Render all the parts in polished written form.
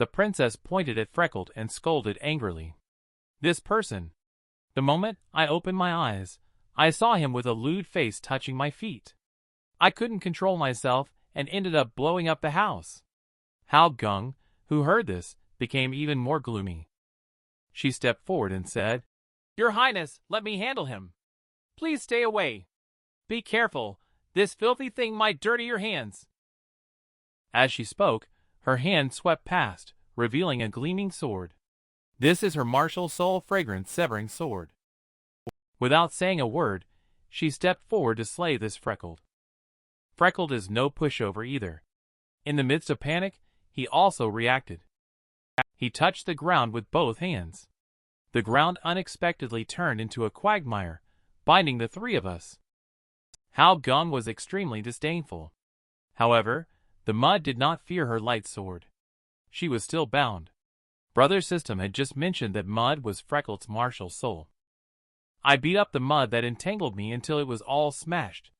The princess pointed at Freckled and scolded angrily. This person. The moment I opened my eyes, I saw him with a lewd face touching my feet. I couldn't control myself and ended up blowing up the house. Hao Gung, who heard this, became even more gloomy. She stepped forward and said, "Your Highness, let me handle him. Please stay away. Be careful, this filthy thing might dirty your hands." As she spoke, her hand swept past, revealing a gleaming sword. This is her martial soul fragrance-severing sword. Without saying a word, she stepped forward to slay this Freckled. Freckled is no pushover either. In the midst of panic, he also reacted. He touched the ground with both hands. The ground unexpectedly turned into a quagmire, binding the three of us. Hao Gung was extremely disdainful. However, the mud did not fear her light sword. She was still bound. Brother System had just mentioned that mud was Freckled's martial soul. I beat up the mud that entangled me until it was all smashed.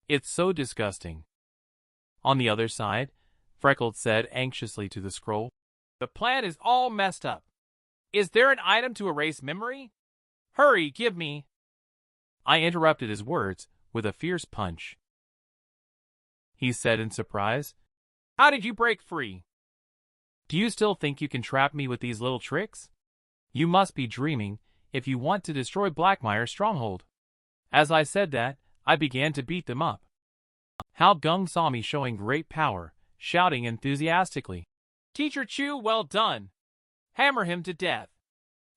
It's so disgusting. On the other side, Freckled said anxiously to the scroll, "The plan is all messed up. Is there an item to erase memory? Hurry, give me." I interrupted his words with a fierce punch. He said in surprise, "How did you break free? Do you still think you can trap me with these little tricks? You must be dreaming if you want to destroy Blackmire's stronghold." As I said that, I began to beat them up. Hao Gung saw me showing great power, shouting enthusiastically, "Teacher Chu, well done! Hammer him to death!"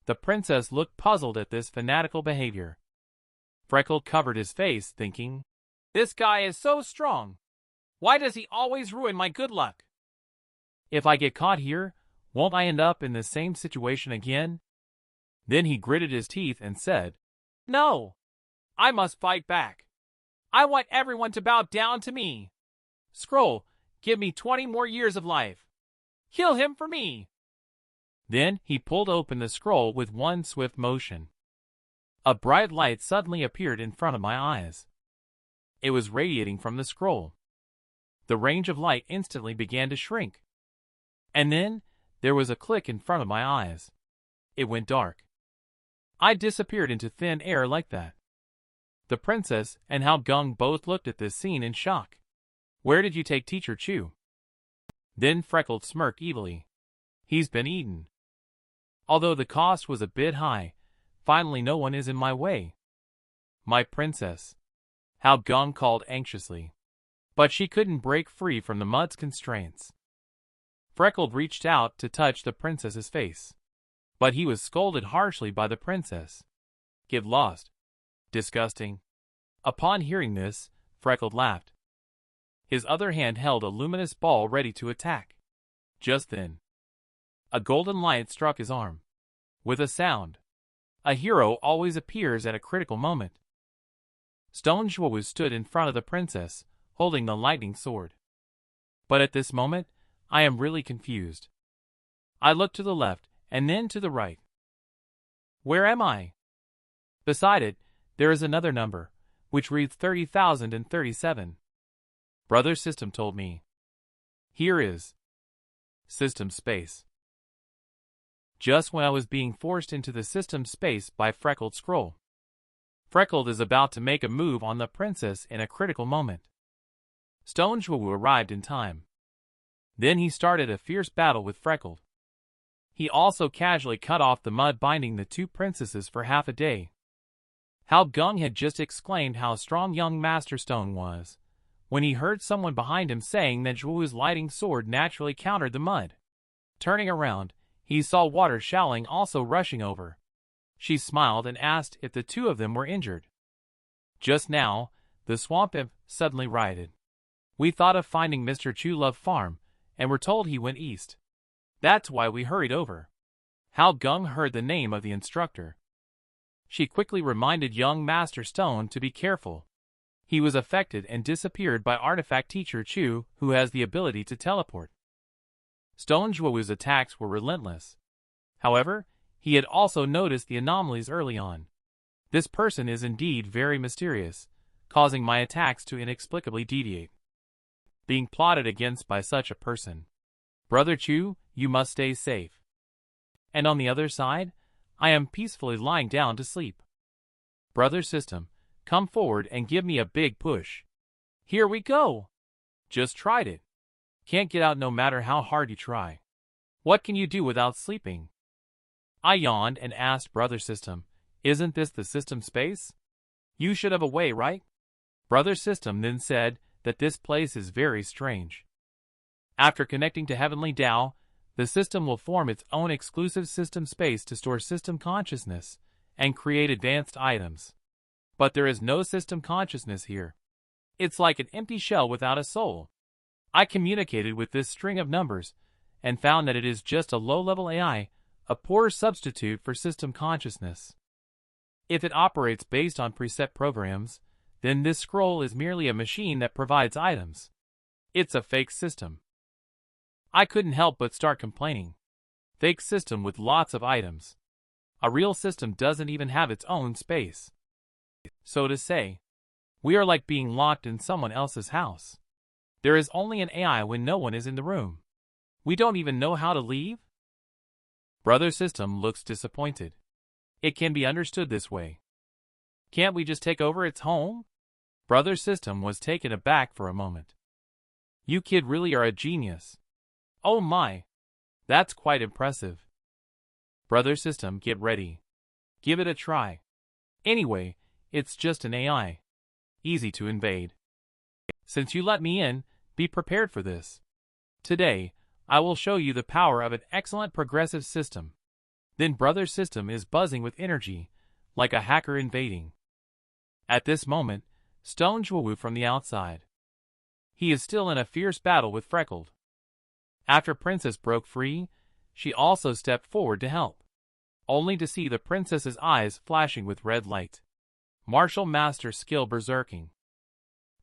The princess looked puzzled at this fanatical behavior. Freckled covered his face, thinking, "This guy is so strong. Why does he always ruin my good luck? If I get caught here, won't I end up in the same situation again?" Then he gritted his teeth and said, "No! I must fight back. I want everyone to bow down to me. Scroll, give me 20 more years of life. Kill him for me." Then he pulled open the scroll with one swift motion. A bright light suddenly appeared in front of my eyes. It was radiating from the scroll. The range of light instantly began to shrink. And then there was a click in front of my eyes. It went dark. I disappeared into thin air like that. The princess and Hao Gung both looked at this scene in shock. "Where did you take Teacher Chu?" Then Freckled smirked evilly. "He's been eaten. Although the cost was a bit high, finally no one is in my way." "My princess," Hao Gung called anxiously. But she couldn't break free from the mud's constraints. Freckled reached out to touch the princess's face. But he was scolded harshly by the princess. "Get lost. Disgusting." Upon hearing this, Freckled laughed. His other hand held a luminous ball ready to attack. Just then, a golden light struck his arm. With a sound, a hero always appears at a critical moment. Stone Zhuo stood in front of the princess, holding the lightning sword. But at this moment, I am really confused. I look to the left and then to the right. Where am I? Beside it, there is another number, which reads 30,037. Brother System told me. Here is System Space. Just when I was being forced into the System Space by Freckled Scroll. Freckled is about to make a move on the princess in a critical moment. Stone Zhuo arrived in time. Then he started a fierce battle with Freckled. He also casually cut off the mud binding the two princesses for half a day. Hao Gung had just exclaimed how strong young Master Stone was, when he heard someone behind him saying that Zhuo's lighting sword naturally countered the mud. Turning around, he saw Water Xiaoling also rushing over. She smiled and asked if the two of them were injured. Just now, the swamp imp suddenly rioted. We thought of finding Mr. Chu Love Farm, and were told he went east. That's why we hurried over. Hao Gung heard the name of the instructor. She quickly reminded young Master Stone to be careful. He was affected and disappeared by artifact teacher Chu, who has the ability to teleport. Stone Zhuo's attacks were relentless. However, he had also noticed the anomalies early on. This person is indeed very mysterious, causing my attacks to inexplicably deviate. Being plotted against by such a person. Brother Chu, you must stay safe. And on the other side, I am peacefully lying down to sleep. Brother System, come forward and give me a big push. Here we go! Just tried it. Can't get out no matter how hard you try. What can you do without sleeping? I yawned and asked Brother System, isn't this the system space? You should have a way, right? Brother System then said that this place is very strange. After connecting to Heavenly Tao, the system will form its own exclusive system space to store system consciousness and create advanced items. But there is no system consciousness here. It's like an empty shell without a soul. I communicated with this string of numbers and found that it is just a low-level AI, a poor substitute for system consciousness. If it operates based on preset programs, then this scroll is merely a machine that provides items. It's a fake system. I couldn't help but start complaining. Fake system with lots of items. A real system doesn't even have its own space. So to say, we are like being locked in someone else's house. There is only an AI when no one is in the room. We don't even know how to leave? Brother System looks disappointed. It can be understood this way. Can't we just take over its home? Brother System was taken aback for a moment. You kid really are a genius. Oh my! That's quite impressive. Brother System, get ready. Give it a try. Anyway, it's just an AI. Easy to invade. Since you let me in, be prepared for this. Today, I will show you the power of an excellent progressive system. Then Brother System is buzzing with energy, like a hacker invading. At this moment, Stone Juwu from the outside. He is still in a fierce battle with Freckled. After Princess broke free, she also stepped forward to help, only to see the princess's eyes flashing with red light. Martial master skill berserking.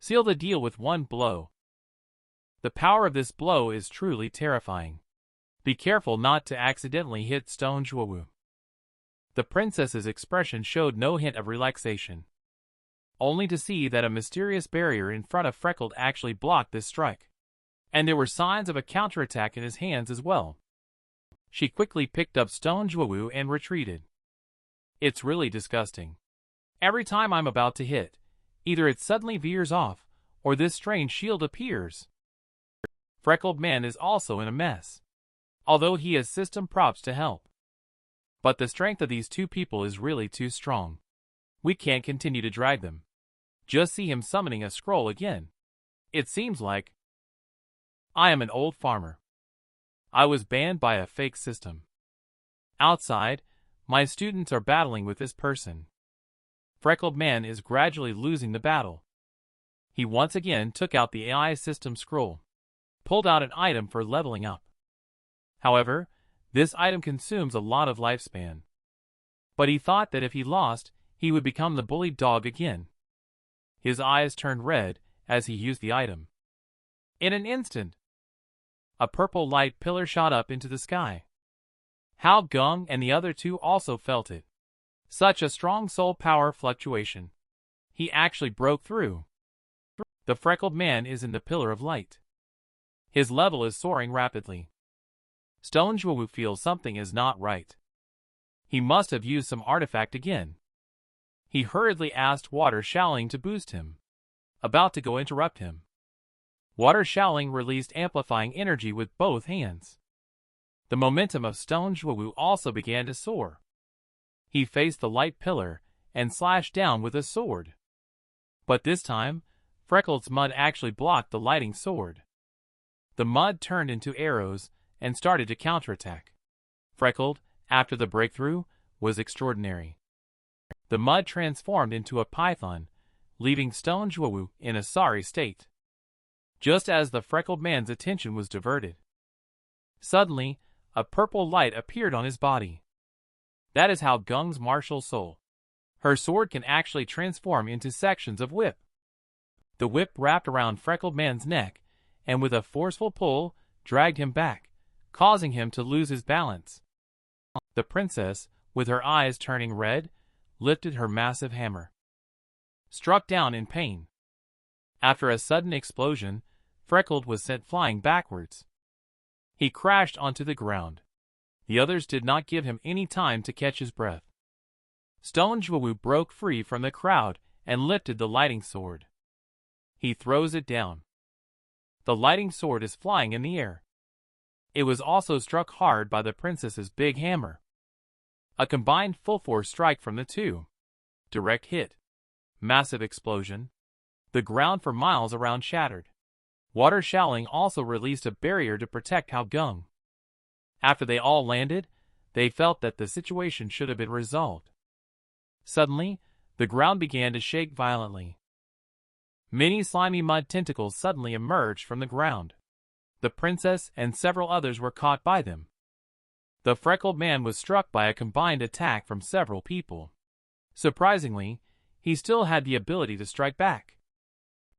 Seal the deal with one blow. The power of this blow is truly terrifying. Be careful not to accidentally hit Stone Juwu. The princess's expression showed no hint of relaxation, only to see that a mysterious barrier in front of Freckled actually blocked this strike. And there were signs of a counterattack in his hands as well. She quickly picked up Stone Juwu and retreated. It's really disgusting. Every time I'm about to hit, either it suddenly veers off, or this strange shield appears. Freckled Man is also in a mess, although he has system props to help. But the strength of these two people is really too strong. We can't continue to drag them. Just see him summoning a scroll again. It seems like I am an old farmer. I was banned by a fake system. Outside, my students are battling with this person. Freckled Man is gradually losing the battle. He once again took out the AI system scroll, pulled out an item for leveling up. However, this item consumes a lot of lifespan. But he thought that if he lost, he would become the bullied dog again. His eyes turned red as he used the item. In an instant, a purple light pillar shot up into the sky. Hao Gung and the other two also felt it. Such a strong soul power fluctuation. He actually broke through. The Freckled Man is in the pillar of light. His level is soaring rapidly. Stone Juwu feels something is not right. He must have used some artifact again. He hurriedly asked Water Shaoling to boost him, about to go interrupt him. Water Shaoling released amplifying energy with both hands. The momentum of Stone Juwu also began to soar. He faced the light pillar and slashed down with a sword. But this time, Freckled's mud actually blocked the lighting sword. The mud turned into arrows and started to counterattack. Freckled, after the breakthrough, was extraordinary. The mud transformed into a python, leaving Stone Juwu in a sorry state. Just as the Freckled Man's attention was diverted, suddenly, a purple light appeared on his body. That is Hao Gung's martial soul. Her sword can actually transform into sections of whip. The whip wrapped around Freckled Man's neck, and with a forceful pull, dragged him back, causing him to lose his balance. The princess, with her eyes turning red, lifted her massive hammer, struck down in pain. After a sudden explosion, Freckled was sent flying backwards. He crashed onto the ground. The others did not give him any time to catch his breath. Stone Juwu broke free from the crowd and lifted the lighting sword. He throws it down. The lighting sword is flying in the air. It was also struck hard by the princess's big hammer. A combined full-force strike from the two. Direct hit. Massive explosion. The ground for miles around shattered. Water Shaoling also released a barrier to protect Hao Gung. After they all landed, they felt that the situation should have been resolved. Suddenly, the ground began to shake violently. Many slimy mud tentacles suddenly emerged from the ground. The princess and several others were caught by them. The freckled man was struck by a combined attack from several people. Surprisingly, he still had the ability to strike back.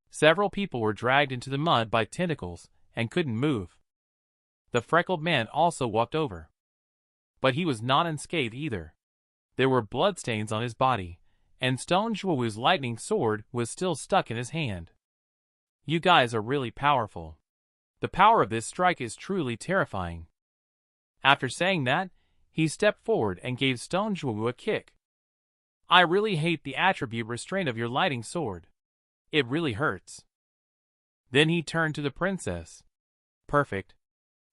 Several people were dragged into the mud by tentacles and couldn't move. The freckled man also walked over. But he was not unscathed either. There were bloodstains on his body, and Stone Juwu's lightning sword was still stuck in his hand. You guys are really powerful. The power of this strike is truly terrifying. After saying that, he stepped forward and gave Stone Juwu a kick. I really hate the attribute restraint of your lighting sword. It really hurts. Then he turned to the princess. Perfect.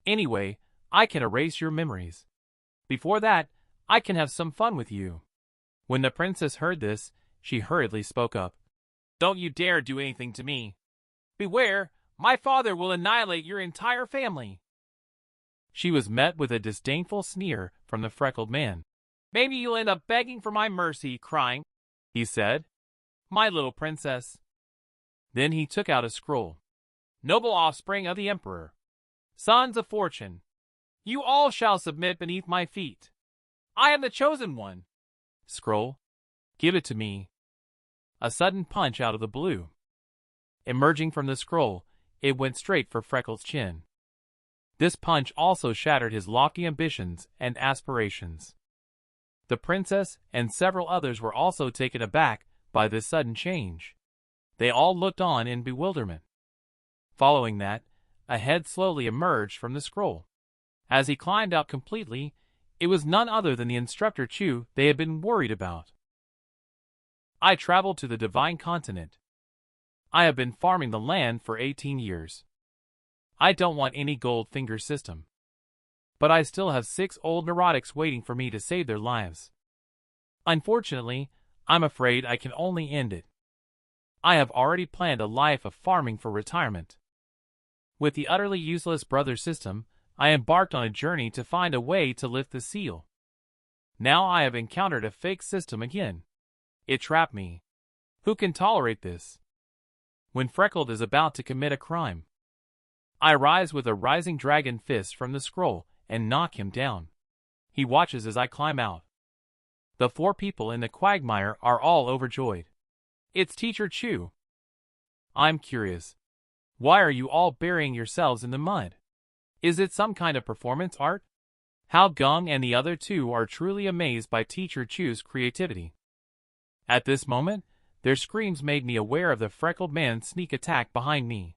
Anyway, I can erase your memories. Before that, I can have some fun with you. When the princess heard this, she hurriedly spoke up. Don't you dare do anything to me. Beware, my father will annihilate your entire family. She was met with a disdainful sneer from the freckled man. Maybe you'll end up begging for my mercy, crying, he said. My little princess. Then he took out a scroll. Noble offspring of the emperor. Sons of fortune. You all shall submit beneath my feet. I am the chosen one. Scroll. Give it to me. A sudden punch out of the blue. Emerging from the scroll, it went straight for Freckles' chin. This punch also shattered his lofty ambitions and aspirations. The princess and several others were also taken aback by this sudden change. They all looked on in bewilderment. Following that, a head slowly emerged from the scroll. As he climbed out completely, it was none other than the instructor Chu they had been worried about. I traveled to the Divine Continent. I have been farming the land for 18 years. I don't want any gold finger system. But I still have 6 old neurotics waiting for me to save their lives. Unfortunately, I'm afraid I can only end it. I have already planned a life of farming for retirement. With the utterly useless brother system, I embarked on a journey to find a way to lift the seal. Now I have encountered a fake system again. It trapped me. Who can tolerate this? When Freckled is about to commit a crime, I rise with a rising dragon fist from the scroll and knock him down. He watches as I climb out. The 4 people in the quagmire are all overjoyed. It's Teacher Chu. I'm curious. Why are you all burying yourselves in the mud? Is it some kind of performance art? Hao Gung and the other 2 are truly amazed by Teacher Chu's creativity. At this moment, their screams made me aware of the freckled man's sneak attack behind me.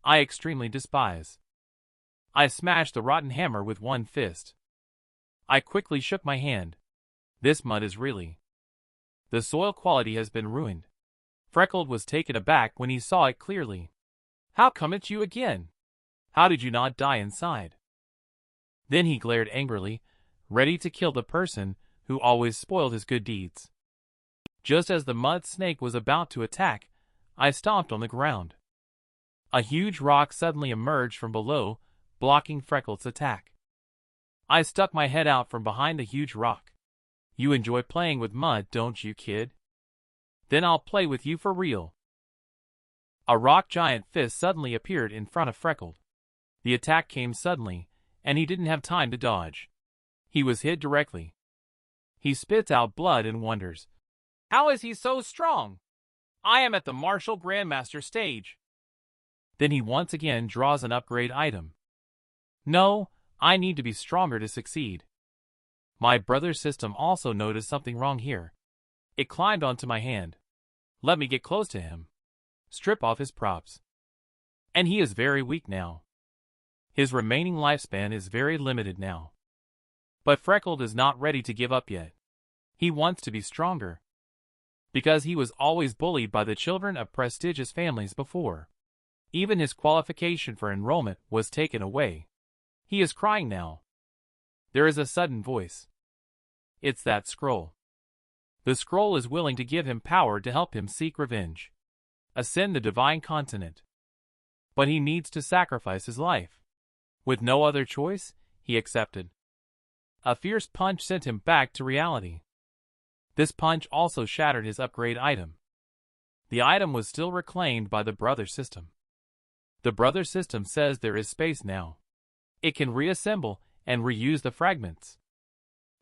I extremely despise. I smashed the rotten hammer with one fist. I quickly shook my hand. This mud is really... The soil quality has been ruined. Freckled was taken aback when he saw it clearly. How come it's you again? How did you not die inside? Then he glared angrily, ready to kill the person who always spoiled his good deeds. Just as the mud snake was about to attack, I stomped on the ground. A huge rock suddenly emerged from below, blocking Freckles' attack. I stuck my head out from behind the huge rock. You enjoy playing with mud, don't you, kid? Then I'll play with you for real. A rock giant fist suddenly appeared in front of Freckled. The attack came suddenly, and he didn't have time to dodge. He was hit directly. He spits out blood and wonders, how is he so strong? I am at the Martial Grandmaster stage. Then he once again draws an upgrade item. No, I need to be stronger to succeed. My brother's system also noticed something wrong here. It climbed onto my hand. Let me get close to him. Strip off his props. And he is very weak now. His remaining lifespan is very limited now. But Freckled is not ready to give up yet. He wants to be stronger. Because he was always bullied by the children of prestigious families before. Even his qualification for enrollment was taken away. He is crying now. There is a sudden voice. It's that scroll. The scroll is willing to give him power to help him seek revenge. Ascend the divine continent. But he needs to sacrifice his life. With no other choice, he accepted. A fierce punch sent him back to reality. This punch also shattered his upgrade item. The item was still reclaimed by the brother system. The brother system says there is space now. It can reassemble and reuse the fragments.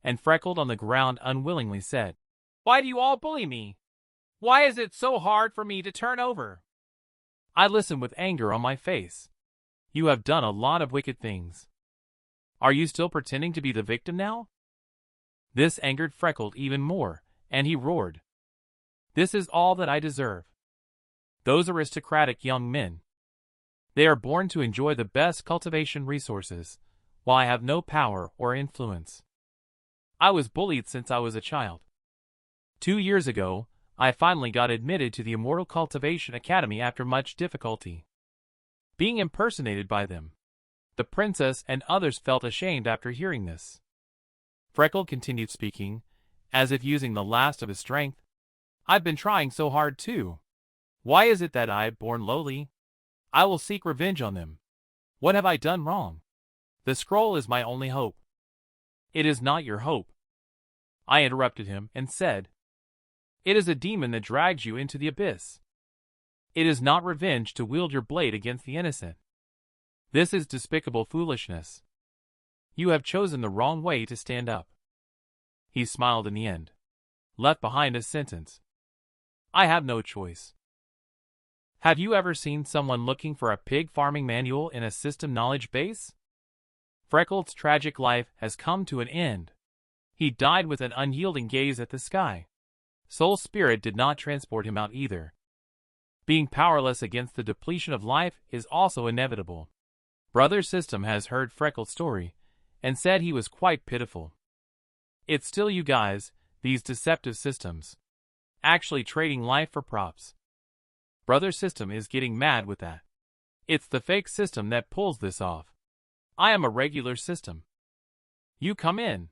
And Freckled on the ground unwillingly said, "Why do you all bully me? Why is it so hard for me to turn over?" I listened with anger on my face. You have done a lot of wicked things. Are you still pretending to be the victim now? This angered Freckled even more, and he roared. This is all that I deserve. Those aristocratic young men. They are born to enjoy the best cultivation resources, while I have no power or influence. I was bullied since I was a child. 2 years ago, I finally got admitted to the Immortal Cultivation Academy after much difficulty. Being impersonated by them. The princess and others felt ashamed after hearing this. Freckled continued speaking, as if using the last of his strength. I've been trying so hard too. Why is it that I, born lowly? I will seek revenge on them. What have I done wrong? The scroll is my only hope. It is not your hope. I interrupted him and said, it is a demon that drags you into the abyss. It is not revenge to wield your blade against the innocent. This is despicable foolishness. You have chosen the wrong way to stand up. He smiled in the end. Left behind a sentence. I have no choice. Have you ever seen someone looking for a pig farming manual in a system knowledge base? Freckled's tragic life has come to an end. He died with an unyielding gaze at the sky. Soul Spirit did not transport him out either. Being powerless against the depletion of life is also inevitable. Brother System has heard Freckled's story, and said he was quite pitiful. It's still you guys, these deceptive systems. Actually trading life for props. Brother System is getting mad with that. It's the fake system that pulls this off. I am a regular system. You come in.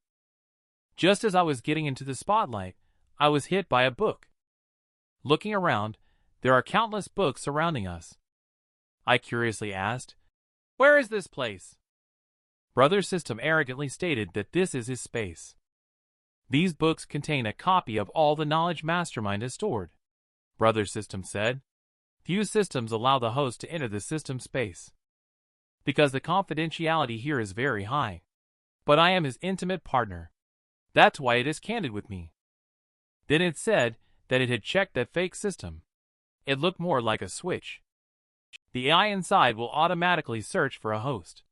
Just as I was getting into the spotlight, I was hit by a book. Looking around, there are countless books surrounding us. I curiously asked, where is this place? Brother System arrogantly stated that this is his space. These books contain a copy of all the knowledge Mastermind has stored. Brother System said, few systems allow the host to enter the system space. Because the confidentiality here is very high. But I am his intimate partner. That's why it is candid with me. Then it said that it had checked that fake system. It looked more like a switch. The AI inside will automatically search for a host.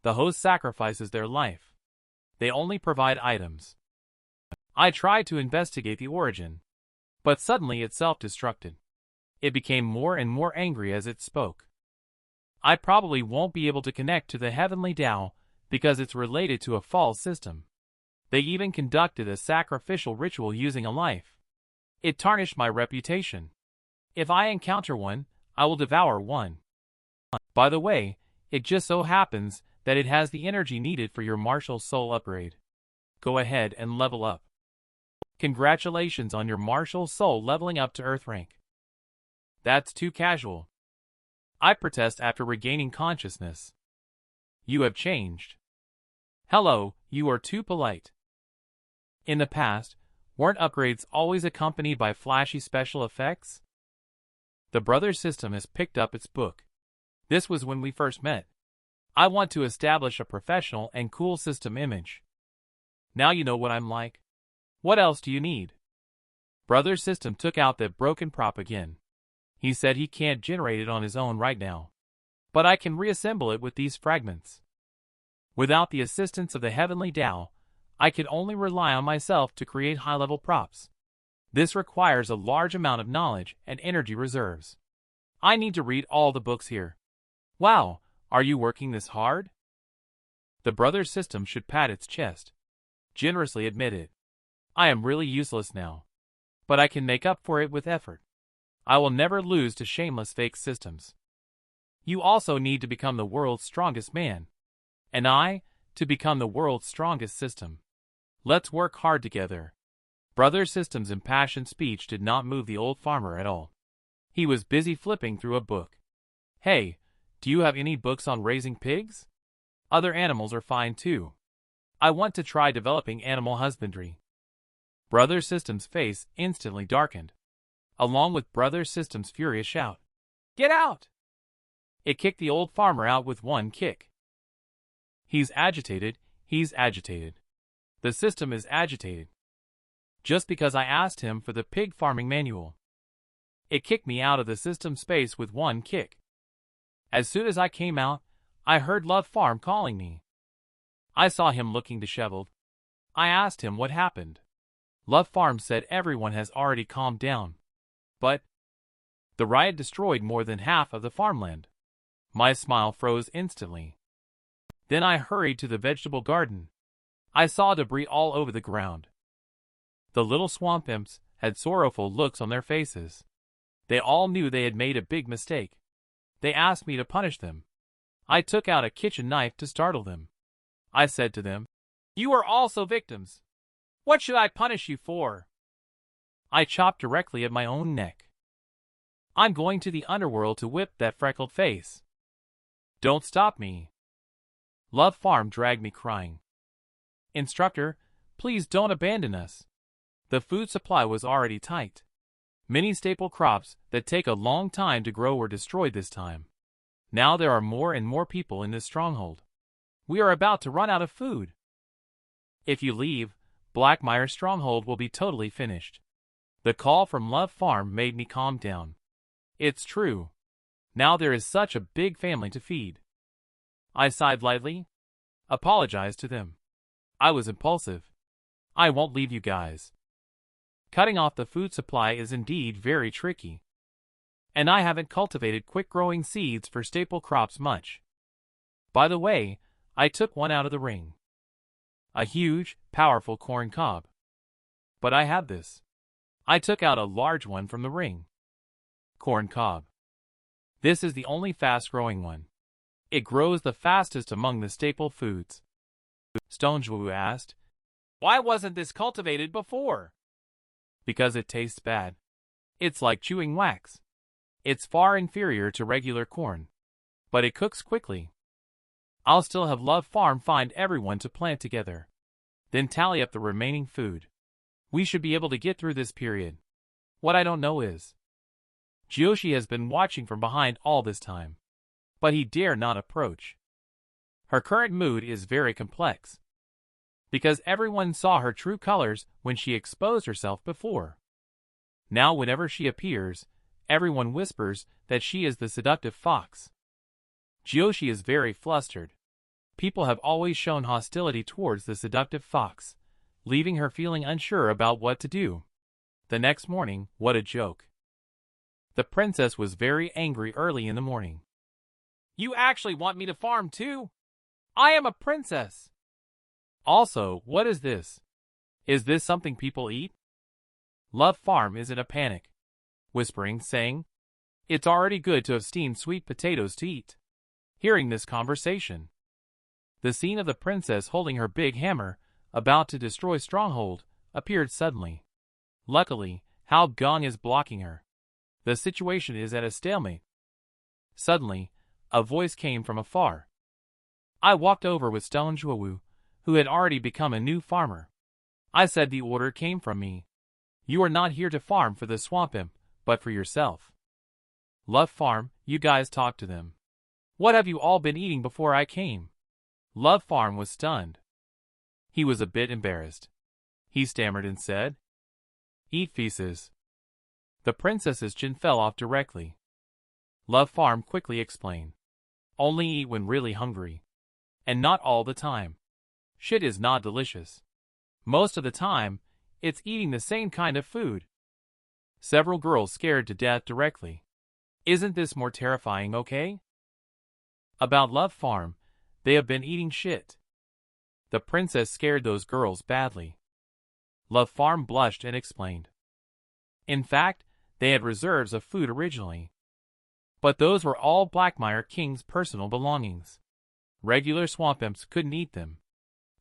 The host sacrifices their life. They only provide items. I tried to investigate the origin, but suddenly it self-destructed. It became more and more angry as it spoke. I probably won't be able to connect to the heavenly Tao because it's related to a false system. They even conducted a sacrificial ritual using a life. It tarnished my reputation. If I encounter one, I will devour one. By the way, it just so happens that it has the energy needed for your martial soul upgrade. Go ahead and level up. Congratulations on your martial soul leveling up to Earth rank. That's too casual. I protest after regaining consciousness. You have changed. Hello, you are too polite. In the past, weren't upgrades always accompanied by flashy special effects? The Brother System has picked up its book. This was when we first met. I want to establish a professional and cool system image. Now you know what I'm like. What else do you need? Brother System took out that broken prop again. He said he can't generate it on his own right now. But I can reassemble it with these fragments. Without the assistance of the Heavenly Tao, I can only rely on myself to create high-level props. This requires a large amount of knowledge and energy reserves. I need to read all the books here. Wow, are you working this hard? The brother system should pat its chest. Generously admit it. I am really useless now. But I can make up for it with effort. I will never lose to shameless fake systems. You also need to become the world's strongest man. And I, to become the world's strongest system. Let's work hard together. Brother System's impassioned speech did not move the old farmer at all. He was busy flipping through a book. Hey, do you have any books on raising pigs? Other animals are fine too. I want to try developing animal husbandry. Brother System's face instantly darkened, along with Brother System's furious shout. Get out! It kicked the old farmer out with one kick. He's agitated, he's agitated. The system is agitated. Just because I asked him for the pig farming manual. It kicked me out of the system space with one kick. As soon as I came out, I heard Love Farm calling me. I saw him looking disheveled. I asked him what happened. Love Farm said everyone has already calmed down. But the riot destroyed more than half of the farmland. My smile froze instantly. Then I hurried to the vegetable garden. I saw debris all over the ground. The little swamp imps had sorrowful looks on their faces. They all knew they had made a big mistake. They asked me to punish them. I took out a kitchen knife to startle them. I said to them, "You are also victims. What should I punish you for?" I chopped directly at my own neck. I'm going to the underworld to whip that freckled face. Don't stop me. Love Farm dragged me crying. Instructor, please don't abandon us. The food supply was already tight. Many staple crops that take a long time to grow were destroyed this time. Now there are more and more people in this stronghold. We are about to run out of food. If you leave, Blackmire's stronghold will be totally finished. The call from Love Farm made me calm down. It's true. Now there is such a big family to feed. I sighed lightly, apologized to them. I was impulsive. I won't leave you guys. Cutting off the food supply is indeed very tricky. And I haven't cultivated quick-growing seeds for staple crops much. By the way, I took one out of the ring. A huge, powerful corn cob. But I have this. I took out a large one from the ring. Corn cob. This is the only fast-growing one. It grows the fastest among the staple foods. Stonejwu asked, "Why wasn't this cultivated before?" Because it tastes bad. It's like chewing wax. It's far inferior to regular corn. But it cooks quickly. I'll still have Love Farm find everyone to plant together. Then tally up the remaining food. We should be able to get through this period. What I don't know is, Jiyoshi has been watching from behind all this time. But he dare not approach. Her current mood is very complex. Because everyone saw her true colors when she exposed herself before. Now whenever she appears, everyone whispers that she is the seductive fox. Jiyoshi is very flustered. People have always shown hostility towards the seductive fox, leaving her feeling unsure about what to do. The next morning, what a joke. The princess was very angry early in the morning. You actually want me to farm too? I am a princess. Also, what is this? Is this something people eat? Love Farm is in a panic, whispering, saying, "It's already good to have steamed sweet potatoes to eat." Hearing this conversation, the scene of the princess holding her big hammer, about to destroy Stronghold, appeared suddenly. Luckily, Hao Gong is blocking her. The situation is at a stalemate. Suddenly, a voice came from afar. I walked over with Stonejwu, who had already become a new farmer. I said the order came from me. You are not here to farm for the swamp imp, but for yourself. Love Farm, you guys talk to them. What have you all been eating before I came? Love Farm was stunned. He was a bit embarrassed. He stammered and said, "Eat feces." The princess's chin fell off directly. Love Farm quickly explained. Only eat when really hungry. And not all the time. Shit is not delicious. Most of the time, it's eating the same kind of food. Several girls scared to death directly. Isn't this more terrifying, okay? About Love Farm, they have been eating shit. The princess scared those girls badly. Love Farm blushed and explained. In fact, they had reserves of food originally. But those were all Blackmire King's personal belongings. Regular swamp imps couldn't eat them.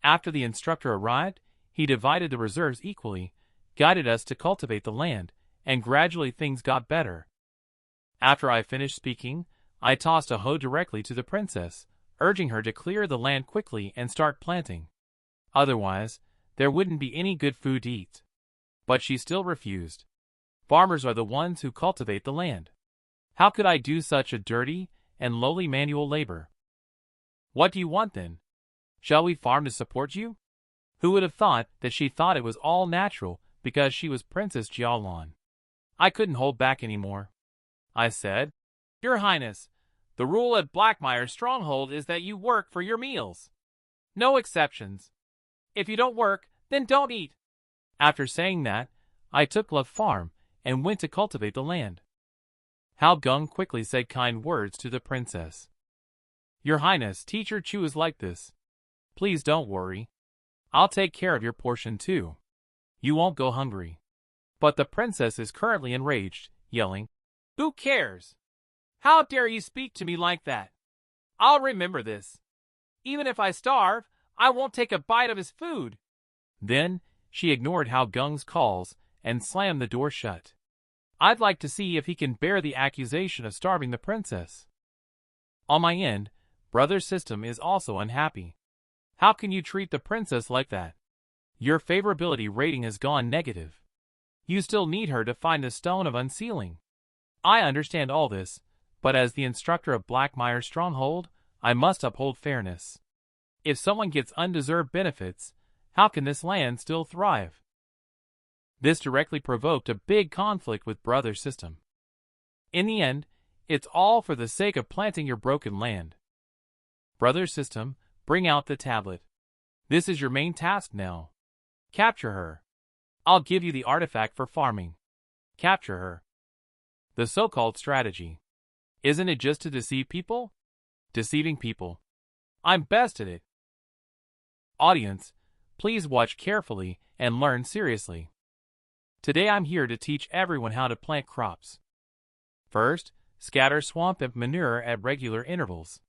After the instructor arrived, he divided the reserves equally, guided us to cultivate the land, and gradually things got better. After I finished speaking, I tossed a hoe directly to the princess, urging her to clear the land quickly and start planting. Otherwise, there wouldn't be any good food to eat. But she still refused. Farmers are the ones who cultivate the land. How could I do such a dirty and lowly manual labor? What do you want then? Shall we farm to support you? Who would have thought that she thought it was all natural because she was Princess Jialan? I couldn't hold back anymore. I said, Your Highness, the rule at Blackmire's stronghold is that you work for your meals. No exceptions. If you don't work, then don't eat. After saying that, I took Love Farm and went to cultivate the land. Hao Gung quickly said kind words to the princess. Your Highness, Teacher Chu is like this. Please don't worry. I'll take care of your portion too. You won't go hungry. But the princess is currently enraged, yelling, Who cares? How dare you speak to me like that? I'll remember this. Even if I starve, I won't take a bite of his food. Then, she ignored Hao Gung's calls and slammed the door shut. I'd like to see if he can bear the accusation of starving the princess. On my end, Brother System is also unhappy. How can you treat the princess like that? Your favorability rating has gone negative. You still need her to find the stone of unsealing. I understand all this, but as the instructor of Blackmire's stronghold, I must uphold fairness. If someone gets undeserved benefits, how can this land still thrive? This directly provoked a big conflict with Brother System. In the end, it's all for the sake of planting your broken land. Brother System, bring out the tablet. This is your main task now. Capture her. I'll give you the artifact for farming. Capture her. The so-called strategy. Isn't it just to deceive people? Deceiving people. I'm best at it. Audience, please watch carefully and learn seriously. Today I'm here to teach everyone how to plant crops. First, scatter swamp imp manure at regular intervals.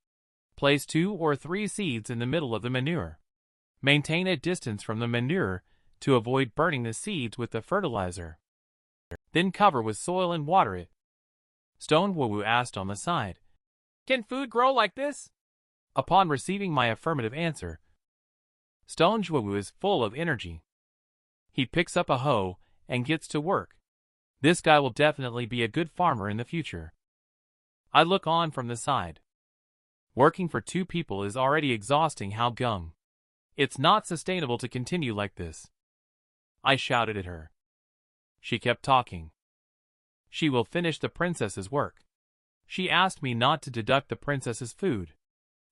Place 2 or 3 seeds in the middle of the manure. Maintain a distance from the manure to avoid burning the seeds with the fertilizer. Then cover with soil and water it. Stone Woo asked on the side, Can food grow like this? Upon receiving my affirmative answer, Stone Woo is full of energy. He picks up a hoe and gets to work. This guy will definitely be a good farmer in the future. I look on from the side. Working for 2 people is already exhausting Hao Gung. It's not sustainable to continue like this. I shouted at her. She kept talking. She will finish the princess's work. She asked me not to deduct the princess's food.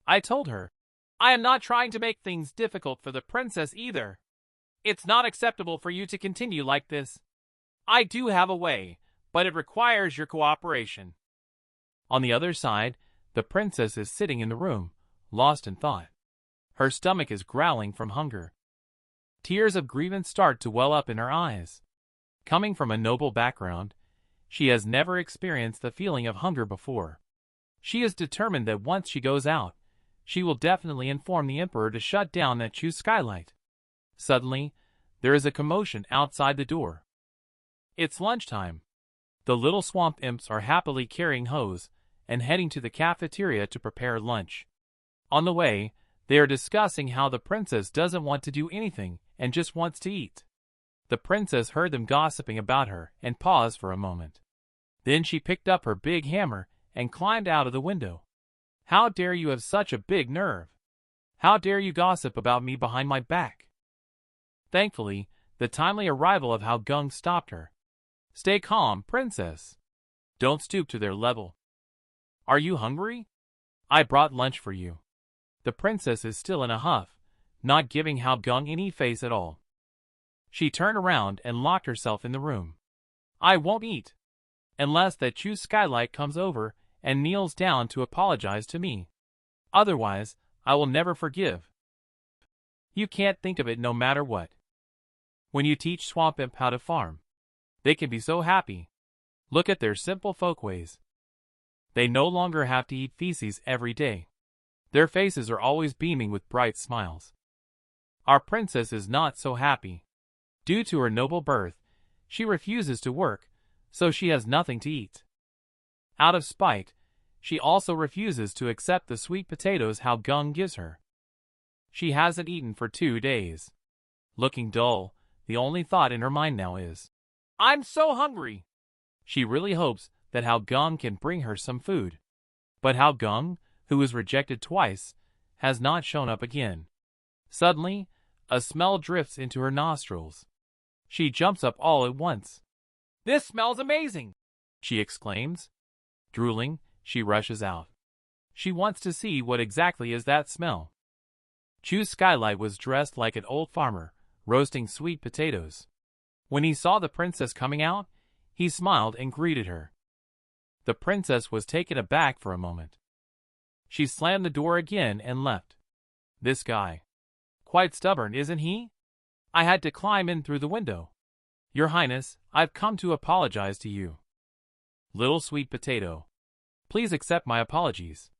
I told her, I am not trying to make things difficult for the princess either. It's not acceptable for you to continue like this. I do have a way, but it requires your cooperation. On the other side, the princess is sitting in the room, lost in thought. Her stomach is growling from hunger. Tears of grievance start to well up in her eyes. Coming from a noble background, she has never experienced the feeling of hunger before. She is determined that once she goes out, she will definitely inform the emperor to shut down that Chu Skylight. Suddenly, there is a commotion outside the door. It's lunchtime. The little swamp imps are happily carrying hoes and heading to the cafeteria to prepare lunch. On the way, they are discussing how the princess doesn't want to do anything and just wants to eat. The princess heard them gossiping about her and paused for a moment. Then she picked up her big hammer and climbed out of the window. How dare you have such a big nerve? How dare you gossip about me behind my back? Thankfully, the timely arrival of Hao Gung stopped her. Stay calm, princess. Don't stoop to their level. Are you hungry? I brought lunch for you. The princess is still in a huff, not giving Hao Gung any face at all. She turned around and locked herself in the room. I won't eat. Unless that Chu Skylight comes over and kneels down to apologize to me. Otherwise, I will never forgive. You can't think of it no matter what. When you teach swamp imp how to farm, they can be so happy. Look at their simple folkways. They no longer have to eat feces every day. Their faces are always beaming with bright smiles. Our princess is not so happy. Due to her noble birth, she refuses to work, so she has nothing to eat. Out of spite, she also refuses to accept the sweet potatoes Hao Gung gives her. She hasn't eaten for 2 days. Looking dull, the only thought in her mind now is, "I'm so hungry." She really hopes that Hao Gung can bring her some food. But Hao Gung, who was rejected twice, has not shown up again. Suddenly, a smell drifts into her nostrils. She jumps up all at once. "This smells amazing!" she exclaims. Drooling, she rushes out. She wants to see what exactly is that smell. Chu Skylight was dressed like an old farmer, roasting sweet potatoes. When he saw the princess coming out, he smiled and greeted her. The princess was taken aback for a moment. She slammed the door again and left. This guy. Quite stubborn, isn't he? I had to climb in through the window. Your Highness, I've come to apologize to you. Little sweet potato. Please accept my apologies.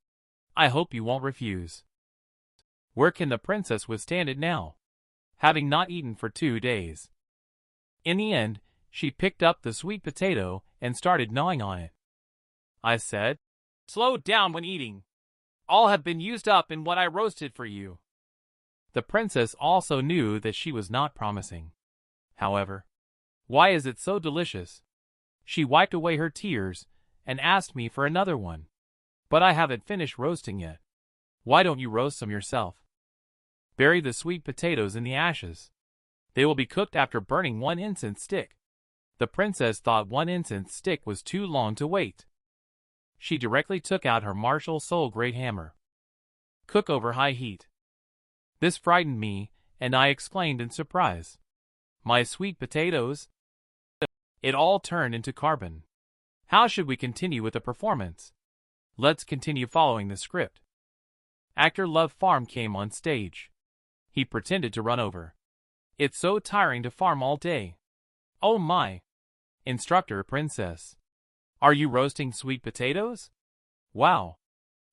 I hope you won't refuse. Where can the princess withstand it now, having not eaten for 2 days? In the end, she picked up the sweet potato and started gnawing on it. I said, "Slow down when eating. All have been used up in what I roasted for you." The princess also knew that she was not promising. However, why is it so delicious? She wiped away her tears and asked me for another one. But I haven't finished roasting yet. Why don't you roast some yourself? Bury the sweet potatoes in the ashes. They will be cooked after burning 1 incense stick. The princess thought 1 incense stick was too long to wait. She directly took out her martial soul great hammer. Cook over high heat. This frightened me, and I exclaimed in surprise, "My sweet potatoes!" It all turned into carbon. How should we continue with the performance? Let's continue following the script. Actor Love Farm came on stage. He pretended to run over. It's so tiring to farm all day. Oh my! Instructor Princess. Are you roasting sweet potatoes? Wow!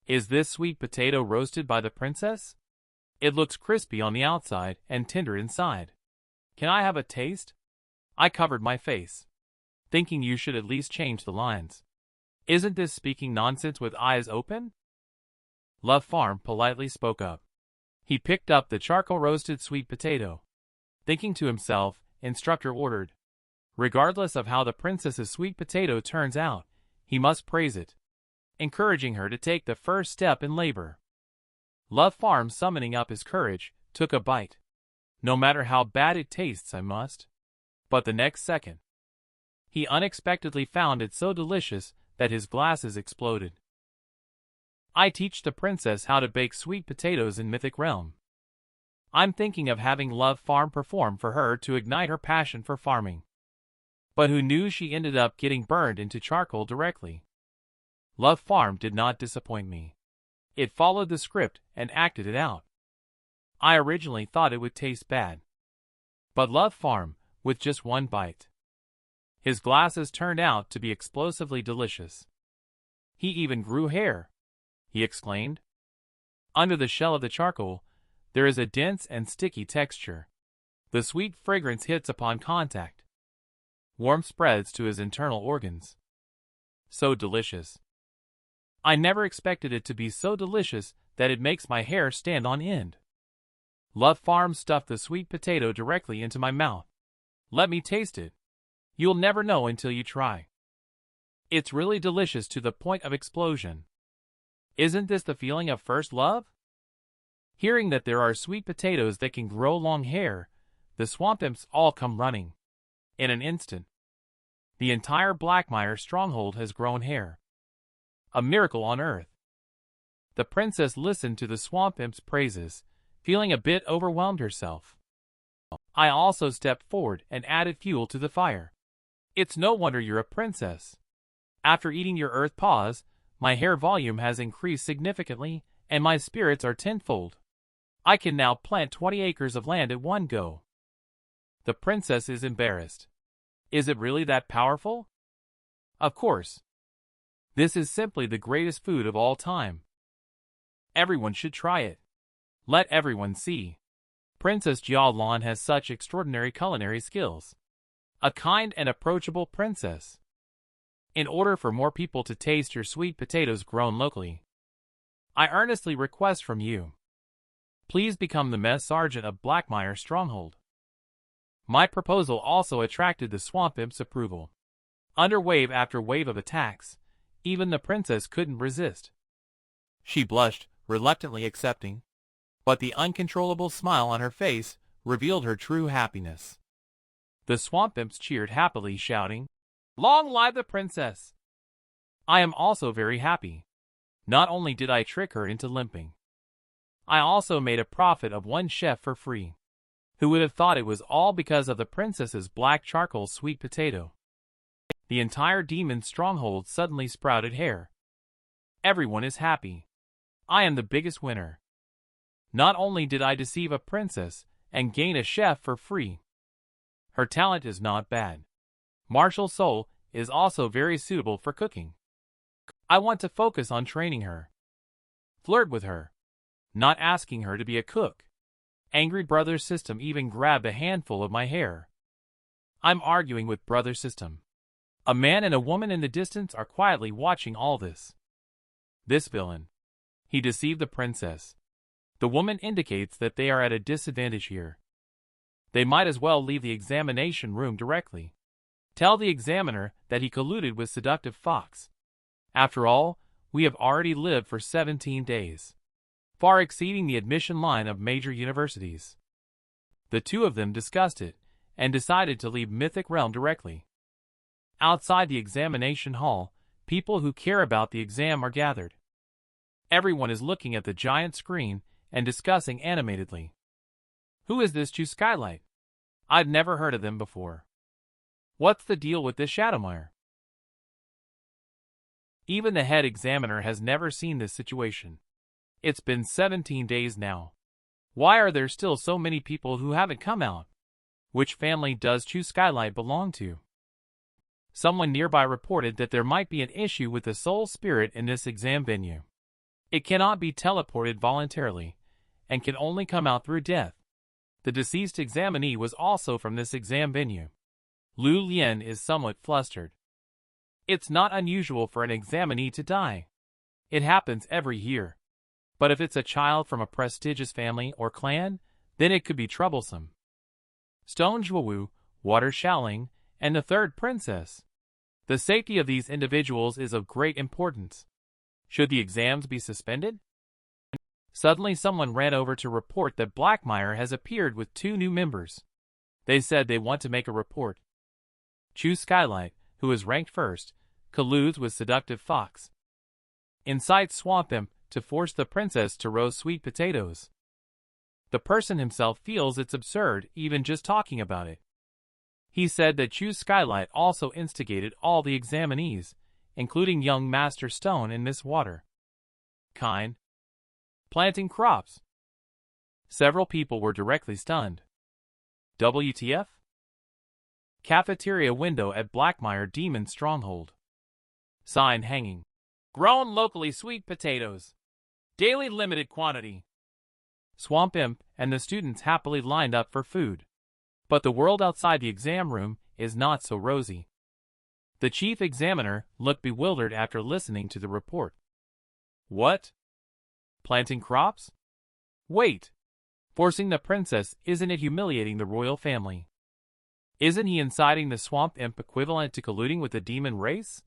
Is this sweet potato roasted by the princess? It looks crispy on the outside and tender inside. Can I have a taste? I covered my face, thinking you should at least change the lines. Isn't this speaking nonsense with eyes open? Love Farm politely spoke up. He picked up the charcoal roasted sweet potato. Thinking to himself, instructor ordered, regardless of how the princess's sweet potato turns out, he must praise it, encouraging her to take the first step in labor. Love Farm, summoning up his courage, took a bite. No matter how bad it tastes, I must. But the next second, he unexpectedly found it so delicious that his glasses exploded. I teach the princess how to bake sweet potatoes in Mythic Realm. I'm thinking of having Love Farm perform for her to ignite her passion for farming. But who knew she ended up getting burned into charcoal directly? Love Farm did not disappoint me. It followed the script and acted it out. I originally thought it would taste bad. But Love Farm, with just one bite, his glasses turned out to be explosively delicious. He even grew hair, he exclaimed. Under the shell of the charcoal, there is a dense and sticky texture. The sweet fragrance hits upon contact. Warmth spreads to his internal organs. So delicious. I never expected it to be so delicious that it makes my hair stand on end. Love Farm stuffed the sweet potato directly into my mouth. Let me taste it. You'll never know until you try. It's really delicious to the point of explosion. Isn't this the feeling of first love? Hearing that there are sweet potatoes that can grow long hair, the swamp imps all come running. In an instant, the entire Blackmire stronghold has grown hair. A miracle on earth. The princess listened to the swamp imp's praises, feeling a bit overwhelmed herself. I also stepped forward and added fuel to the fire. It's no wonder you're a princess. After eating your earth paws, my hair volume has increased significantly, and my spirits are tenfold. I can now plant 20 acres of land at one go. The princess is embarrassed. Is it really that powerful? Of course. This is simply the greatest food of all time. Everyone should try it. Let everyone see. Princess Jialan has such extraordinary culinary skills. A kind and approachable princess. In order for more people to taste your sweet potatoes grown locally, I earnestly request from you, please become the mess sergeant of Blackmire Stronghold. My proposal also attracted the swamp imp's approval. Under wave after wave of attacks, even the princess couldn't resist. She blushed, reluctantly accepting, but the uncontrollable smile on her face revealed her true happiness. The swamp imps cheered happily, shouting, "Long live the princess!" I am also very happy. Not only did I trick her into limping, I also made a profit of one chef for free. Who would have thought it was all because of the princess's black charcoal sweet potato? The entire demon stronghold suddenly sprouted hair. Everyone is happy. I am the biggest winner. Not only did I deceive a princess and gain a chef for free, her talent is not bad. Martial soul is also very suitable for cooking. I want to focus on training her. Flirt with her, not asking her to be a cook. Angry brother system even grabbed a handful of my hair. I'm arguing with brother system. A man and a woman in the distance are quietly watching all this. This villain. He deceived the princess. The woman indicates that they are at a disadvantage here. They might as well leave the examination room directly. Tell the examiner that he colluded with seductive fox. After all, we have already lived for 17 days. Far exceeding the admission line of major universities. The two of them discussed it, and decided to leave Mythic Realm directly. Outside the examination hall, people who care about the exam are gathered. Everyone is looking at the giant screen and discussing animatedly. Who is this Chu Skylight? I've never heard of them before. What's the deal with this Shadowmire? Even the head examiner has never seen this situation. It's been 17 days now. Why are there still so many people who haven't come out? Which family does Chu Skylight belong to? Someone nearby reported that there might be an issue with the soul spirit in this exam venue. It cannot be teleported voluntarily, and can only come out through death. The deceased examinee was also from this exam venue. Lu Lian is somewhat flustered. It's not unusual for an examinee to die. It happens every year. But if it's a child from a prestigious family or clan, then it could be troublesome. Stone Zhuowu, Water Shaoling, and the third princess. The safety of these individuals is of great importance. Should the exams be suspended? Suddenly someone ran over to report that Blackmire has appeared with 2 new members. They said they want to make a report. Chu Skylight, who is ranked first, colludes with seductive fox. Incites swamp imp to force the princess to roast sweet potatoes. The person himself feels it's absurd even just talking about it. He said that Chu Skylight also instigated all the examinees, including young Master Stone and Miss Water. Kind. Planting crops. Several people were directly stunned. WTF? Cafeteria window at Blackmire Demon Stronghold. Sign hanging. Grown locally sweet potatoes. Daily limited quantity. Swamp Imp and the students happily lined up for food. But the world outside the exam room is not so rosy. The chief examiner looked bewildered after listening to the report. What? Planting crops? Wait. Forcing the princess, isn't it humiliating the royal family? Isn't he inciting the swamp imp equivalent to colluding with the demon race?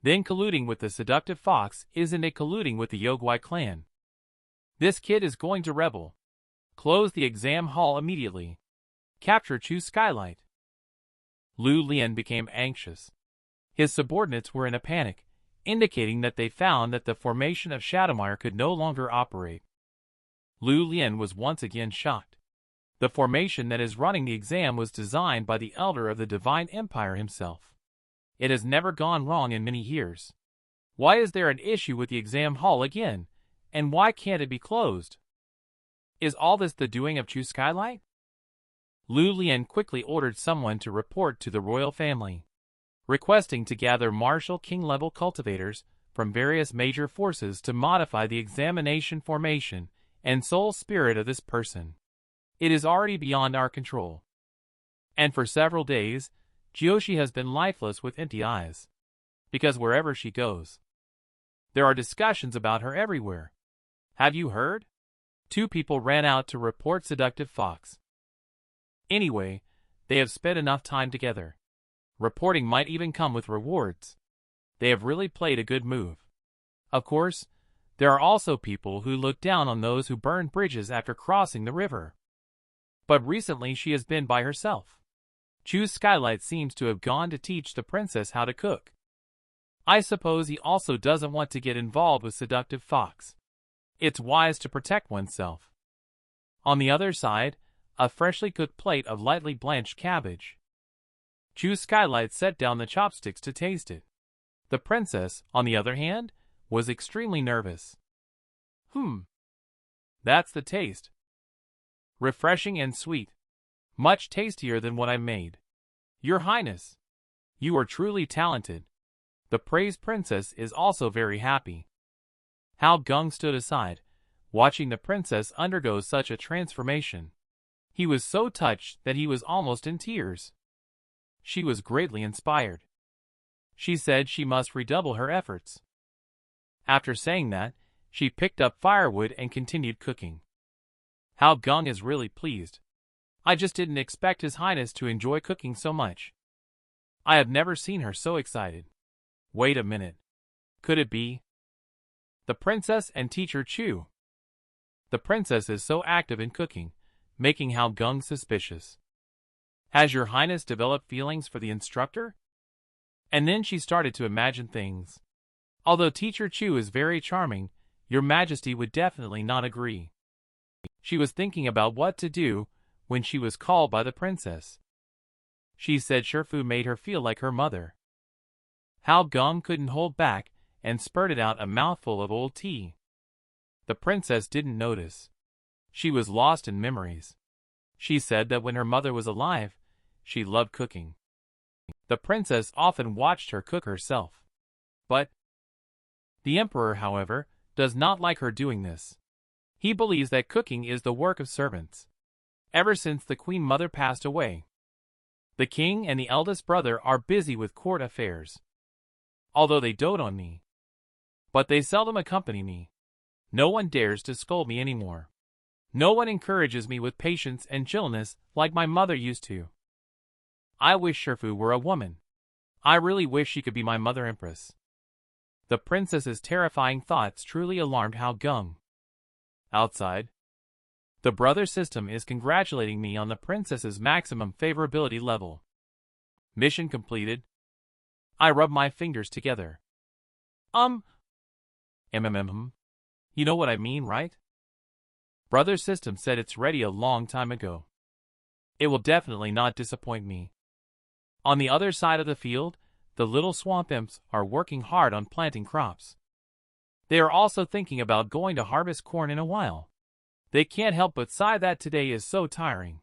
Then colluding with the seductive fox, isn't it colluding with the Yogwai clan? This kid is going to rebel. Close the exam hall immediately. Capture Chu Skylight. Lu Lian became anxious. His subordinates were in a panic, indicating that they found that the formation of Shadowmire could no longer operate. Lu Lian was once again shocked. The formation that is running the exam was designed by the Elder of the Divine Empire himself. It has never gone wrong in many years. Why is there an issue with the exam hall again, and why can't it be closed? Is all this the doing of Chu Skylight? Lu Lian quickly ordered someone to report to the royal family, requesting to gather martial king-level cultivators from various major forces to modify the examination formation and soul spirit of this person. It is already beyond our control. And for several days, Jiushi has been lifeless with empty eyes. Because wherever she goes, there are discussions about her everywhere. Have you heard? 2 people ran out to report seductive fox. Anyway, they have spent enough time together. Reporting might even come with rewards. They have really played a good move. Of course, there are also people who look down on those who burn bridges after crossing the river. But recently she has been by herself. Chu Skylight seems to have gone to teach the princess how to cook. I suppose he also doesn't want to get involved with seductive fox. It's wise to protect oneself. On the other side, a freshly cooked plate of lightly blanched cabbage. Chu Skylight set down the chopsticks to taste it. The princess, on the other hand, was extremely nervous. That's the taste. Refreshing and sweet. Much tastier than what I made. Your Highness, you are truly talented. The praised princess is also very happy. Hao Gung stood aside, watching the princess undergo such a transformation. He was so touched that he was almost in tears. She was greatly inspired. She said she must redouble her efforts. After saying that, she picked up firewood and continued cooking. Hao Gung is really pleased. I just didn't expect His Highness to enjoy cooking so much. I have never seen her so excited. Wait a minute. Could it be the princess and teacher Chu? The princess is so active in cooking, making Hao Gung suspicious. Has Your Highness developed feelings for the instructor? And then she started to imagine things. Although teacher Chu is very charming, Your Majesty would definitely not agree. She was thinking about what to do when she was called by the princess. She said Shifu made her feel like her mother. Hao Gung couldn't hold back and spurted out a mouthful of old tea. The princess didn't notice. She was lost in memories. She said that when her mother was alive, she loved cooking. The princess often watched her cook herself. But the emperor, however, does not like her doing this. He believes that cooking is the work of servants. Ever since the queen mother passed away, the king and the eldest brother are busy with court affairs. Although they dote on me, but they seldom accompany me. No one dares to scold me anymore. No one encourages me with patience and gentleness like my mother used to. I wish Shifu were a woman. I really wish she could be my mother empress. The princess's terrifying thoughts truly alarmed Hao Gung. Outside, the brother system is congratulating me on the princess's maximum favorability level. Mission completed. I rub my fingers together. You know what I mean, right? Brother system said it's ready a long time ago. It will definitely not disappoint me. On the other side of the field, the little swamp imps are working hard on planting crops. They are also thinking about going to harvest corn in a while. They can't help but sigh that today is so tiring.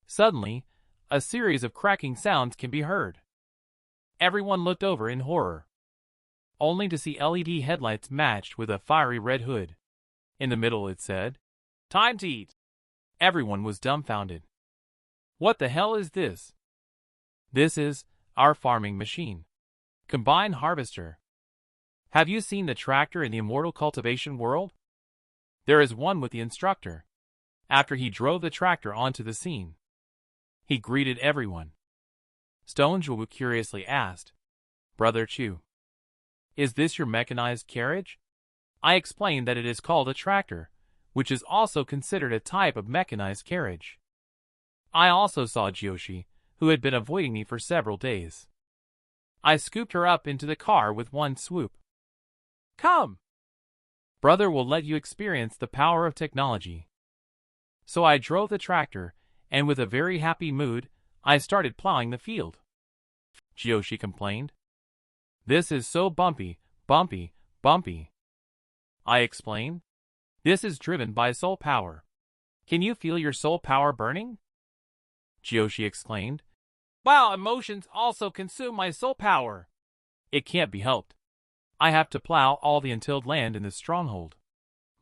Suddenly, a series of cracking sounds can be heard. Everyone looked over in horror, only to see LED headlights matched with a fiery red hood. In the middle it said, "Time to eat." Everyone was dumbfounded. What the hell is this? This is our farming machine. Combined harvester. Have you seen the tractor in the immortal cultivation world? There is one with the instructor. After he drove the tractor onto the scene, he greeted everyone. Stone Zhuwu curiously asked, "Brother Chu, is this your mechanized carriage?" I explained that it is called a tractor, which is also considered a type of mechanized carriage. I also saw Jiushi, who had been avoiding me for several days. I scooped her up into the car with one swoop. "Come! Brother will let you experience the power of technology." So I drove the tractor, and with a very happy mood, I started plowing the field. Jiushi complained. "This is so bumpy, bumpy, bumpy." I explained. "This is driven by soul power. Can you feel your soul power burning? Jiyoshi exclaimed. Wow, emotions also consume my soul power. It can't be helped. I have to plow all the untilled land in this stronghold.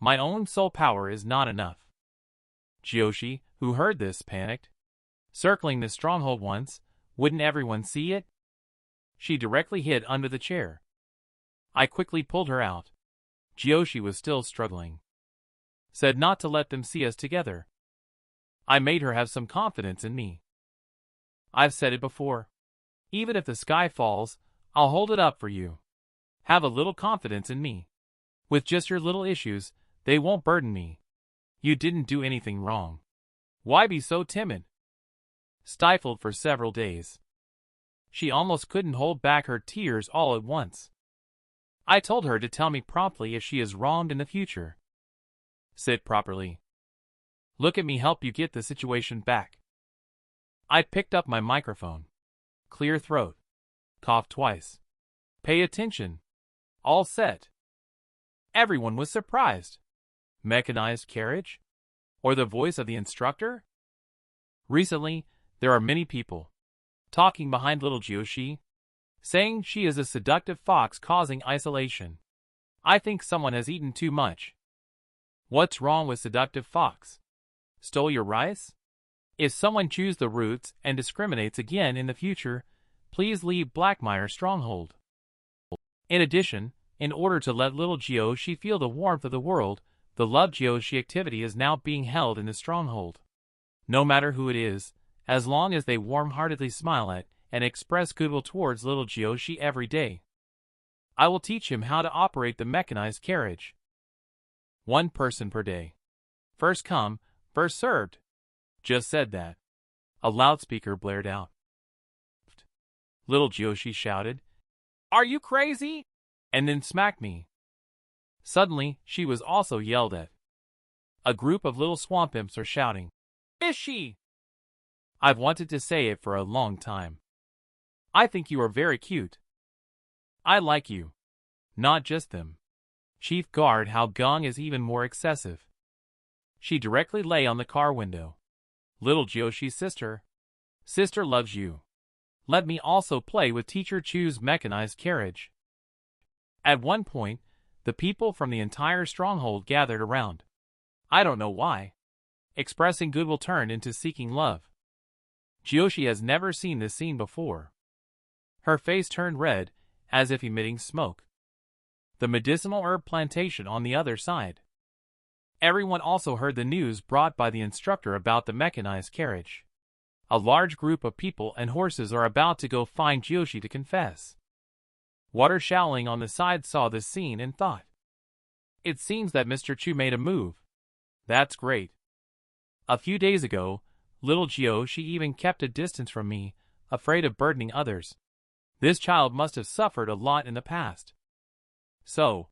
My own soul power is not enough. Jiyoshi, who heard this, panicked. Circling the stronghold once, wouldn't everyone see it? She directly hid under the chair. I quickly pulled her out. Jiyoshi was still struggling. Said not to let them see us together. I made her have some confidence in me. I've said it before. Even if the sky falls, I'll hold it up for you. Have a little confidence in me. With just your little issues, they won't burden me. You didn't do anything wrong. Why be so timid? Stifled for several days. She almost couldn't hold back her tears all at once. I told her to tell me promptly if she is wronged in the future. Sit properly. Look at me help you get the situation back. I picked up my microphone. Clear throat. Cough twice. Pay attention. All set. Everyone was surprised. Mechanized carriage? Or the voice of the instructor? Recently, there are many people talking behind little Jiyoshi, saying she is a seductive fox causing isolation. I think someone has eaten too much. What's wrong with seductive fox? Stole your rice? If someone chews the roots and discriminates again in the future, please leave Blackmire Stronghold. In addition, in order to let little Jiyoshi feel the warmth of the world, the Love Jiyoshi activity is now being held in the Stronghold. No matter who it is, as long as they warm-heartedly smile at and express goodwill towards little Jiyoshi every day. I will teach him how to operate the mechanized carriage. 1 person per day. First come, first served. Just said that. A loudspeaker blared out. Little Jiyoshi shouted, "Are you crazy?" and then smacked me. Suddenly, she was also yelled at. A group of little swamp imps are shouting, "Is she?" I've wanted to say it for a long time. I think you are very cute. I like you. Not just them. Chief Guard Hao Gong is even more excessive. She directly lay on the car window. Little Jiyoshi's sister. Sister loves you. Let me also play with Teacher Chu's mechanized carriage. At one point, the people from the entire stronghold gathered around. I don't know why. Expressing goodwill turned into seeking love. Jiyoshi has never seen this scene before. Her face turned red, as if emitting smoke. The medicinal herb plantation on the other side. Everyone also heard the news brought by the instructor about the mechanized carriage. A large group of people and horses are about to go find Jiyoshi to confess. Water showering on the side saw this scene and thought, "It seems that Mr. Chu made a move. That's great." A few days ago, little Jiyoshi even kept a distance from me, afraid of burdening others. This child must have suffered a lot in the past. So,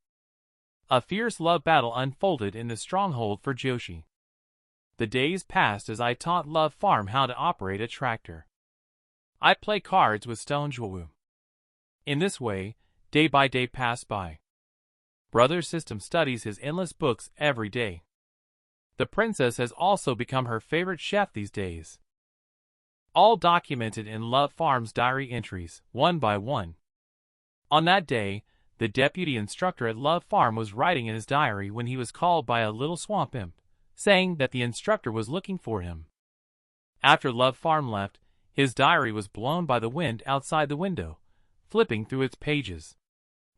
a fierce love battle unfolded in the stronghold for Jiyoshi. The days passed as I taught Love Farm how to operate a tractor. I play cards with Stone Juwu. In this way, day by day passed by. Brother System studies his endless books every day. The princess has also become her favorite chef these days. All documented in Love Farm's diary entries, one by one. On that day, the deputy instructor at Love Farm was writing in his diary when he was called by a little swamp imp, saying that the instructor was looking for him. After Love Farm left, his diary was blown by the wind outside the window, flipping through its pages.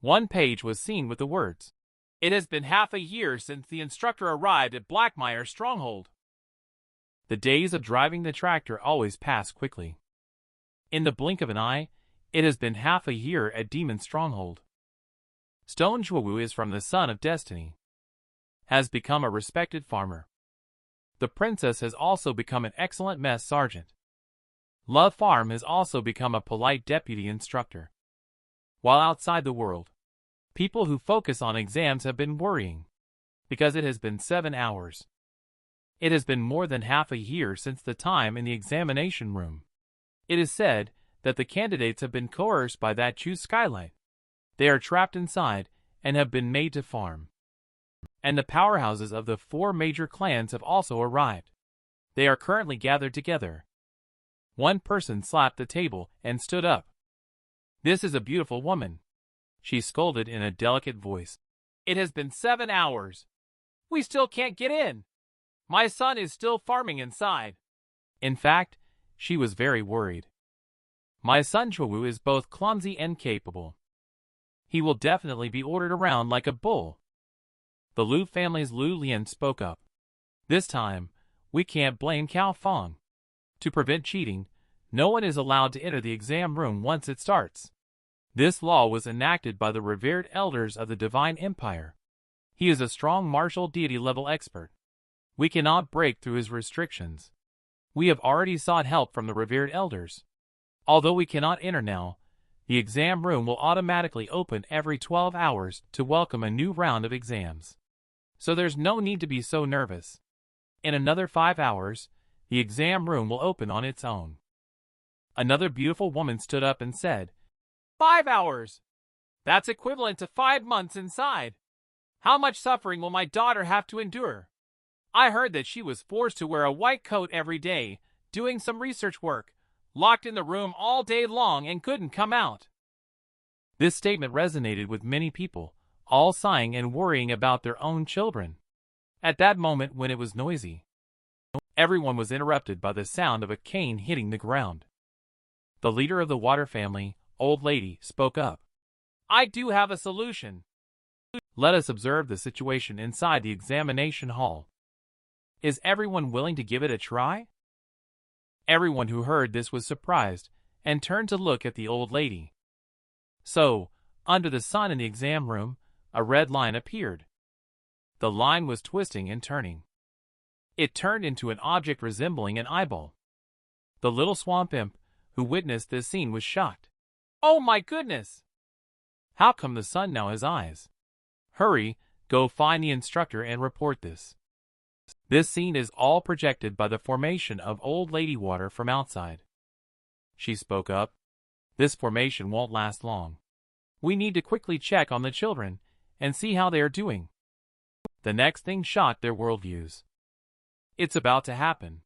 One page was seen with the words, "It has been half a year since the instructor arrived at Blackmire Stronghold." The days of driving the tractor always pass quickly. In the blink of an eye, it has been half a year at Demon Stronghold. Stone Juwu is from the Son of Destiny. Has become a respected farmer. The princess has also become an excellent mess sergeant. Love Farm has also become a polite deputy instructor. While outside the world, people who focus on exams have been worrying, because it has been 7 hours. It has been more than half a year since the time in the examination room. It is said that the candidates have been coerced by that Chu Skylight. They are trapped inside and have been made to farm. and the powerhouses of the 4 major clans have also arrived. They are currently gathered together. One person slapped the table and stood up. "This is a beautiful woman," she scolded in a delicate voice. "It has been 7 hours. We still can't get in. My son is still farming inside." In fact, she was very worried. "My son Chu is both clumsy and capable. He will definitely be ordered around like a bull." The Lu family's Lu Lian spoke up. "This time, we can't blame Cao Fong. To prevent cheating, no one is allowed to enter the exam room once it starts. This law was enacted by the revered elders of the Divine Empire. He is a strong martial deity-level expert. We cannot break through his restrictions. We have already sought help from the revered elders. Although we cannot enter now, the exam room will automatically open every 12 hours to welcome a new round of exams. So there's no need to be so nervous. In another 5 hours, the exam room will open on its own." Another beautiful woman stood up and said, 5 hours! That's equivalent to 5 months inside. How much suffering will my daughter have to endure? I heard that she was forced to wear a white coat every day, doing some research work, locked in the room all day long and couldn't come out." This statement resonated with many people, all sighing and worrying about their own children. At that moment when it was noisy, everyone was interrupted by the sound of a cane hitting the ground. The leader of the water family, Old Lady, spoke up. "I do have a solution. Let us observe the situation inside the examination hall. Is everyone willing to give it a try?" Everyone who heard this was surprised and turned to look at the old lady. So, under the sun in the exam room, a red line appeared. The line was twisting and turning. It turned into an object resembling an eyeball. The little swamp imp who witnessed this scene was shocked. "Oh my goodness! How come the sun now has eyes? Hurry, go find the instructor and report this." This scene is all projected by the formation of Old Lady Water from outside. She spoke up. "This formation won't last long. We need to quickly check on the children and see how they are doing." The next thing shocked their worldviews. "It's about to happen.